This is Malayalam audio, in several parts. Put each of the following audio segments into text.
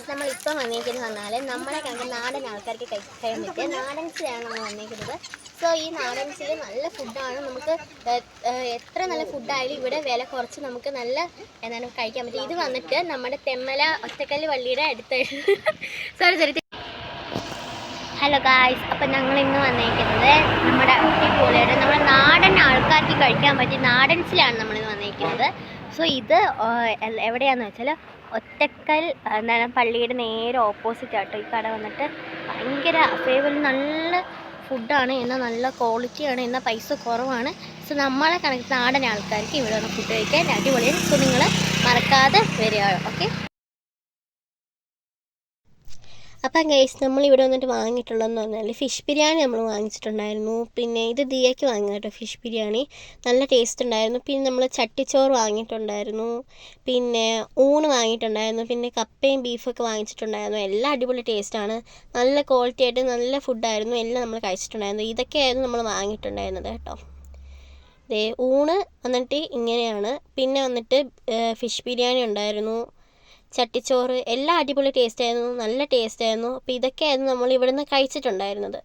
നമ്മളിപ്പം വന്നേക്കുന്നത് പറഞ്ഞാൽ നമ്മളെ കണ്ട് നാടൻ ആൾക്കാർക്ക് കഴിക്കാൻ പറ്റിയ നാടൻസിലാണ് നമ്മൾ വന്നേക്കുന്നത്. സോ ഈ നാടൻസിൽ നല്ല ഫുഡാണ്. നമുക്ക് എത്ര നല്ല ഫുഡായാലും ഇവിടെ വില കുറച്ച് നമുക്ക് നല്ല എന്താണ് കഴിക്കാൻ പറ്റും. ഇത് വന്നിട്ട് നമ്മുടെ തെമ്മല ഒറ്റക്കല്ല് പള്ളിയുടെ അടുത്ത് സോറി ഹലോ ഗായ്സ്, അപ്പം ഞങ്ങൾ ഇന്ന് വന്നേക്കുന്നത് നമ്മുടെ അടിപൊളിയായിട്ട് നമ്മുടെ നാടൻ ആൾക്കാർക്ക് കഴിക്കാൻ പറ്റിയ നാടൻസിലാണ് നമ്മളിന്ന് വന്നേക്കുന്നത്. സോ ഇത് എവിടെയാണെന്ന് വെച്ചാൽ ഒറ്റക്കൽ എന്താണ് പള്ളിയുടെ നേരെ ഓപ്പോസിറ്റ് ആട്ടോ ഈ കട വന്നിട്ട്. ഭയങ്കര അഫേബിൾ നല്ല ഫുഡാണ്, എന്നാൽ നല്ല ക്വാളിറ്റിയാണ്, എന്നാൽ പൈസ കുറവാണ്. സോ നമ്മളെ കണക്ക് നാടൻ ആൾക്കാർക്ക് ഇവിടെ വന്ന് ഫുഡ് കഴിക്കാൻ അടിപൊളിയാണ്. സോ നിങ്ങൾ മറക്കാതെ വരിക. ഓക്കെ, അപ്പം ഗൈസ് നമ്മളിവിടെ വന്നിട്ട് വാങ്ങിയിട്ടുള്ളതെന്ന് പറഞ്ഞാൽ ഫിഷ് ബിരിയാണി നമ്മൾ വാങ്ങിച്ചിട്ടുണ്ടായിരുന്നു. പിന്നെ ഇത് ദിയയ്ക്ക് വാങ്ങി കേട്ടോ ഫിഷ് ബിരിയാണി, നല്ല ടേസ്റ്റ് ഉണ്ടായിരുന്നു. പിന്നെ നമ്മൾ ചട്ടിച്ചോറ് വാങ്ങിയിട്ടുണ്ടായിരുന്നു, പിന്നെ ഊണ് വാങ്ങിയിട്ടുണ്ടായിരുന്നു, പിന്നെ കപ്പയും ബീഫൊക്കെ വാങ്ങിച്ചിട്ടുണ്ടായിരുന്നു. എല്ലാം അടിപൊളി ടേസ്റ്റാണ്, നല്ല ക്വാളിറ്റി ആയിട്ട് നല്ല ഫുഡായിരുന്നു. എല്ലാം നമ്മൾ കഴിച്ചിട്ടുണ്ടായിരുന്നു. ഇതൊക്കെയായിരുന്നു നമ്മൾ വാങ്ങിയിട്ടുണ്ടായിരുന്നത് കേട്ടോ. ദേ ഊണ് വന്നിട്ട് ഇങ്ങനെയാണ്. പിന്നെ വന്നിട്ട് ഫിഷ് ബിരിയാണി ഉണ്ടായിരുന്നു, ചട്ടിച്ചോറ്, എല്ലാം അടിപൊളി ടേസ്റ്റായിരുന്നു, നല്ല ടേസ്റ്റായിരുന്നു. അപ്പോൾ ഇതൊക്കെയായിരുന്നു നമ്മൾ ഇവിടെ നിന്ന് കഴിച്ചിട്ടുണ്ടായിരുന്നത്.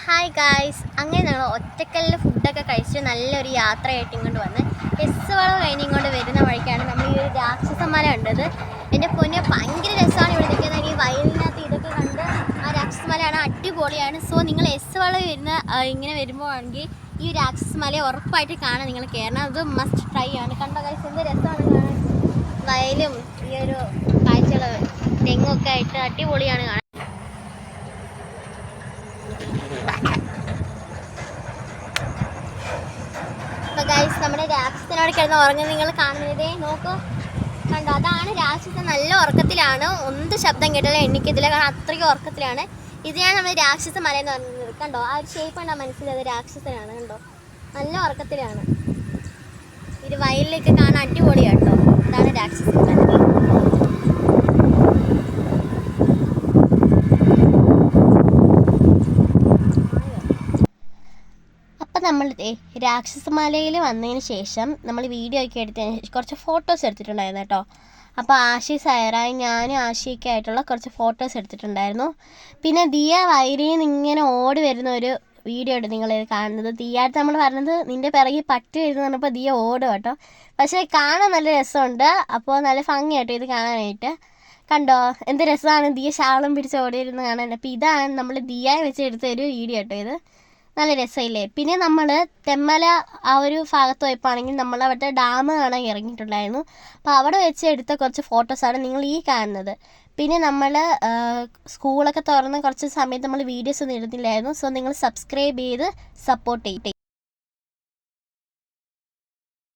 ഹായ് ഗായ്സ്, അങ്ങനെ ഞങ്ങൾ ഒറ്റക്കല്ലിൽ ഫുഡൊക്കെ കഴിച്ച് നല്ലൊരു യാത്രയായിട്ട് ഇങ്ങോട്ട് വന്ന് എസ് വളം കഴിഞ്ഞ് ഇങ്ങോട്ട് വരുന്ന വഴിക്കാണ് നമ്മൾ ഈ ഒരു രാക്ഷസമല കണ്ടത്. എൻ്റെ പൊന്നെ ഭയങ്കര രസമാണ് ഇവിടെ നിൽക്കുന്നത്. ഈ വയലിനകത്ത് ഇതൊക്കെ കണ്ട് ആ രാക്ഷസമലയാണ്, അടിപൊളിയാണ്. സോ നിങ്ങൾ എസ് വളം ഇങ്ങനെ വരുമ്പോൾ ആണെങ്കിൽ ഈ രാക്ഷസമലയെ ഉറപ്പായിട്ട് കാണാൻ നിങ്ങൾ കയറണം. അത് മസ്റ്റ് ട്രൈ ആണ്. കണ്ടോ ഗൈസ്, എന്ത് രസമാണ് കാണാൻ. വയലും ഈ ഒരു കാഴ്ചകൾ തെങ്ങൊക്കെ ആയിട്ട് അടിപൊളിയാണ് കാണാൻ. അപ്പോൾ ഗൈസ് നമ്മുടെ രാക്ഷസനോട് കിടന്ന് ഉറങ്ങുന്നത് നിങ്ങൾ കാണുന്നതേ നോക്കൂ, കണ്ടോ, അതാണ് രാക്ഷസൻ. നല്ല ഉറക്കത്തിലാണ്, ഒന്നും ശബ്ദം കേട്ടാലും എണ്ണിക്കത്തില്ല, കാരണം അത്രയ്ക്ക് ഉറക്കത്തിലാണ്. ഇതിനാണ് നമ്മൾ രാക്ഷസ മല എന്ന് പറയുന്നത്. കണ്ടോ ആ ഒരു ഷേപ്പ് കണ്ടാൽ മനസ്സിലായത് രാക്ഷസനാണ്. കണ്ടോ നല്ല ഉറക്കത്തിലാണ്. ഇത് വയലിലേക്ക് കാണാൻ അടിപൊളിയാണ് കേട്ടോ. അതാണ് രാക്ഷസ മല. നമ്മൾ രാക്ഷസമലയിൽ വന്നതിന് ശേഷം നമ്മൾ വീഡിയോ ഒക്കെ എടുത്തതിന് കുറച്ച് ഫോട്ടോസ് എടുത്തിട്ടുണ്ടായിരുന്നു കേട്ടോ. അപ്പോൾ ആഷി സയറായി ഞാനും ആഷിയൊക്കെ ആയിട്ടുള്ള കുറച്ച് ഫോട്ടോസ് എടുത്തിട്ടുണ്ടായിരുന്നു. പിന്നെ ദിയ വയലിൽ നിന്ന് ഇങ്ങനെ ഓടി വരുന്ന ഒരു വീഡിയോ ഉണ്ട് നിങ്ങൾ കാണുന്നത്. ദിയായിട്ട് നമ്മൾ പറഞ്ഞത് നിൻ്റെ പിറകിൽ പട്ടി വരുന്നു പറഞ്ഞപ്പോൾ ദിയ ഓടും കേട്ടോ. പക്ഷേ കാണാൻ നല്ല രസമുണ്ട്, അപ്പോൾ നല്ല ഭംഗിയായിട്ടോ ഇത് കാണാനായിട്ട്. കണ്ടോ എന്ത് രസമാണ്, ദിയ ശാളം പിടിച്ച് ഓടിയിരുന്ന് കാണാൻ. അപ്പോൾ ഇതാണ് നമ്മൾ ദിയയെ വെച്ച് എടുത്ത ഒരു വീഡിയോ കേട്ടോ. ഇത് നല്ല രസമില്ലേ. പിന്നെ നമ്മൾ തെമ്മല ആ ഒരു ഭാഗത്ത് പോയപ്പോഴാണെങ്കിൽ നമ്മൾ അവിടുത്തെ ഡാം കാണാൻ ഇറങ്ങിയിട്ടുണ്ടായിരുന്നു. അപ്പോൾ അവിടെ വെച്ച് എടുത്ത കുറച്ച് ഫോട്ടോസാണ് നിങ്ങൾ ഈ കാണുന്നത്. പിന്നെ നമ്മൾ സ്കൂളൊക്കെ തുറന്ന് കുറച്ച് സമയത്ത് നമ്മൾ വീഡിയോസ് ഒന്നും ഇടുന്നില്ലായിരുന്നു. സോ നിങ്ങൾ സബ്സ്ക്രൈബ് ചെയ്ത് സപ്പോർട്ട് ചെയ്യും.